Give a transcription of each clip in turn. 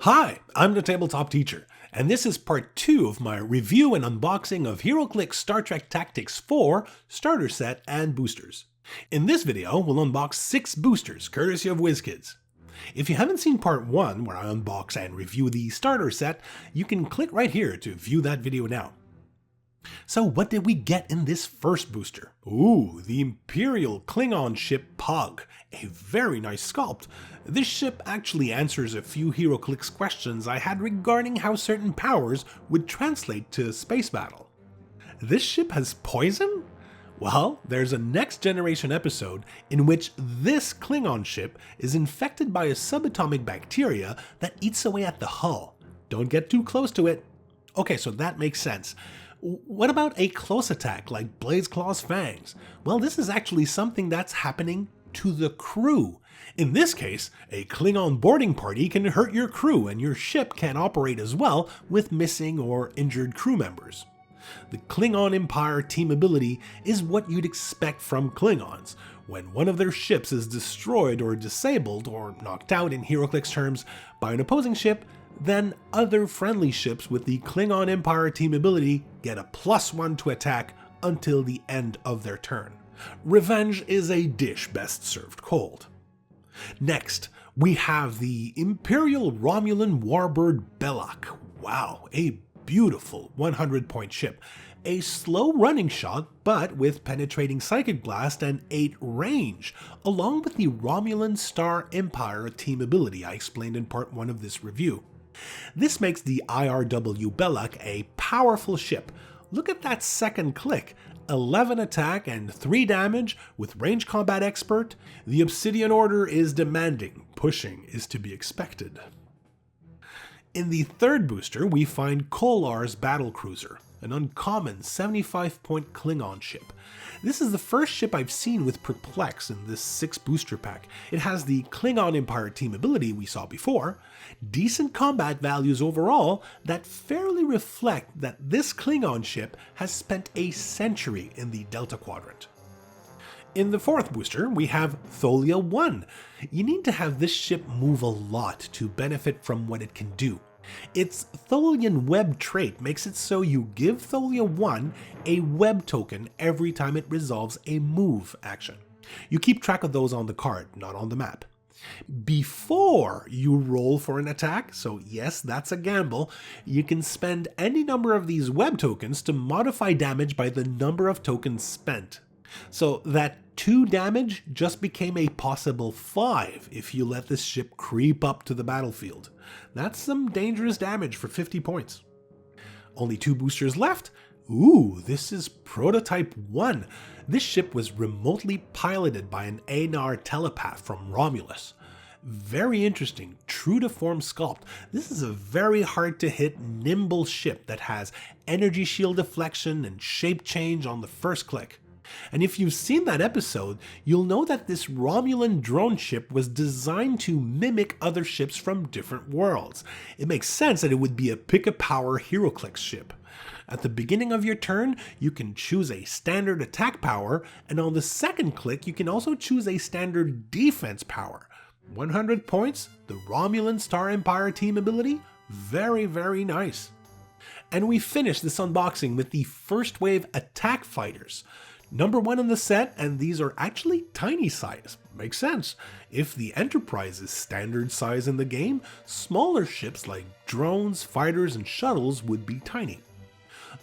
Hi, I'm the Tabletop Teacher, and this is part 2 of my review and unboxing of Heroclix Star Trek Tactics 4 starter set and boosters. In this video, we'll unbox 6 boosters, courtesy of WizKids. If you haven't seen part 1, where I unbox and review the starter set, you can click right here to view that video now. So what did we get in this first booster? Ooh, the Imperial Klingon ship Pog, a very nice sculpt. This ship actually answers a few Heroclix questions I had regarding how certain powers would translate to space battle. This ship has poison? Well, there's a Next Generation episode in which this Klingon ship is infected by a subatomic bacteria that eats away at the hull. Don't get too close to it. Okay, so that makes sense. What about a close attack like Blaze Claw's fangs? Well, this is actually something that's happening to the crew. In this case, a Klingon boarding party can hurt your crew and your ship can't operate as well with missing or injured crew members. The Klingon Empire team ability is what you'd expect from Klingons. When one of their ships is destroyed or disabled or knocked out in Heroclix terms by an opposing ship, then other friendly ships with the Klingon Empire team ability get a +1 to attack until the end of their turn. Revenge is a dish best served cold. Next, we have the Imperial Romulan Warbird Belloc. Wow, a beautiful 100-point ship. A slow running shot, but with penetrating psychic blast and 8 range, along with the Romulan Star Empire team ability I explained in part 1 of this review. This makes the IRW Belloc a powerful ship. Look at that second click. 11 attack and 3 damage with range combat expert. The Obsidian Order is demanding. Pushing is to be expected. In the third booster, we find Kolar's Battlecruiser, an uncommon 75-point Klingon ship. This is the first ship I've seen with Perplex in this 6 booster pack. It has the Klingon Empire team ability we saw before, decent combat values overall that fairly reflect that this Klingon ship has spent a century in the Delta Quadrant. In the fourth booster, we have Tholia 1. You need to have this ship move a lot to benefit from what it can do. Its Tholian web trait makes it so you give Tholia 1 a web token every time it resolves a move action. You keep track of those on the card, not on the map. Before you roll for an attack, so yes, that's a gamble, you can spend any number of these web tokens to modify damage by the number of tokens spent. So that 2 damage just became a possible 5 if you let this ship creep up to the battlefield. That's some dangerous damage for 50 points. Only 2 boosters left. Ooh, this is Prototype 1. This ship was remotely piloted by an Anar telepath from Romulus. Very interesting, true to form sculpt. This is a very hard to hit, nimble ship that has energy shield deflection and shape change on the first click. And if you've seen that episode, you'll know that this Romulan drone ship was designed to mimic other ships from different worlds. It makes sense that it would be a pick-a-power Heroclix ship. At the beginning of your turn, you can choose a standard attack power, and on the second click, you can also choose a standard defense power. 100 points, the Romulan Star Empire team ability, very, very nice. And we finish this unboxing with the first wave attack fighters. Number 1 in the set, and these are actually tiny size. Makes sense. If the Enterprise is standard size in the game, smaller ships like drones, fighters, and shuttles would be tiny.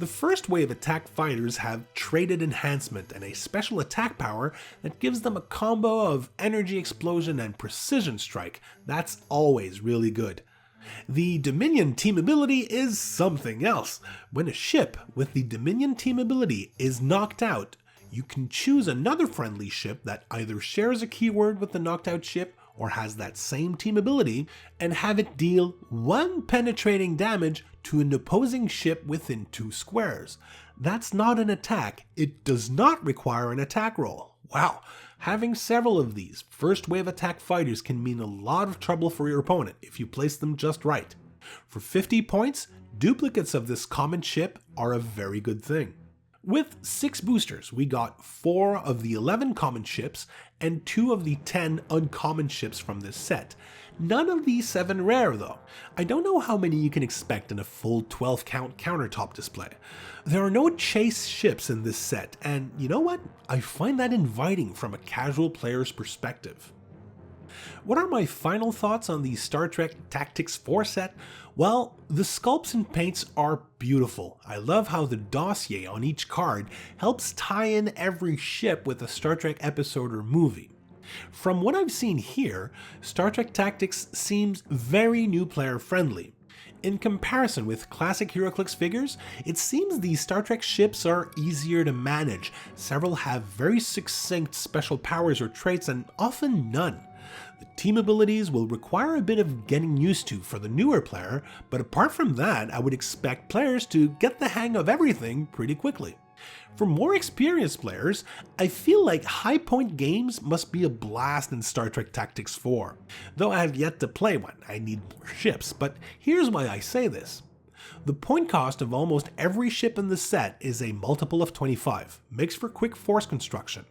The first wave attack fighters have traded enhancement and a special attack power that gives them a combo of energy explosion and precision strike. That's always really good. The Dominion team ability is something else. When a ship with the Dominion team ability is knocked out, you can choose another friendly ship that either shares a keyword with the knocked out ship or has that same team ability and have it deal 1 penetrating damage to an opposing ship within 2 squares. That's not an attack. It does not require an attack roll. Wow, having several of these first wave attack fighters can mean a lot of trouble for your opponent if you place them just right. For 50 points, duplicates of this common ship are a very good thing. With 6 boosters, we got 4 of the 11 common ships and 2 of the 10 uncommon ships from this set. None of these 7 rare though. I don't know how many you can expect in a full 12 count countertop display. There are no chase ships in this set, and you know what? I find that inviting from a casual player's perspective. What are my final thoughts on the Star Trek Tactics 4 set? Well, the sculpts and paints are beautiful. I love how the dossier on each card helps tie in every ship with a Star Trek episode or movie. From what I've seen here, Star Trek Tactics seems very new player friendly. In comparison with classic Heroclix figures, it seems these Star Trek ships are easier to manage. Several have very succinct special powers or traits and often none. The team abilities will require a bit of getting used to for the newer player, but apart from that, I would expect players to get the hang of everything pretty quickly. For more experienced players, I feel like high point games must be a blast in Star Trek Tactics 4. Though I have yet to play one, I need more ships, but here's why I say this. The point cost of almost every ship in the set is a multiple of 25, makes for quick force construction.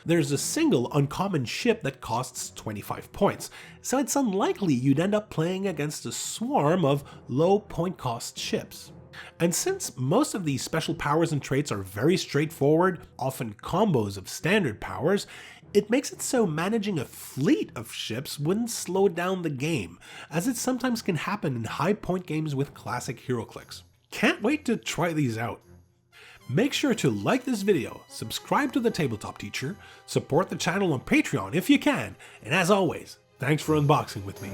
There's a single uncommon ship that costs 25 points, so it's unlikely you'd end up playing against a swarm of low point cost ships. And since most of these special powers and traits are very straightforward, often combos of standard powers, it makes it so managing a fleet of ships wouldn't slow down the game, as it sometimes can happen in high point games with classic Heroclix. Can't wait to try these out. Make sure to like this video, subscribe to the Tabletop Teacher, support the channel on Patreon if you can, and as always, thanks for unboxing with me.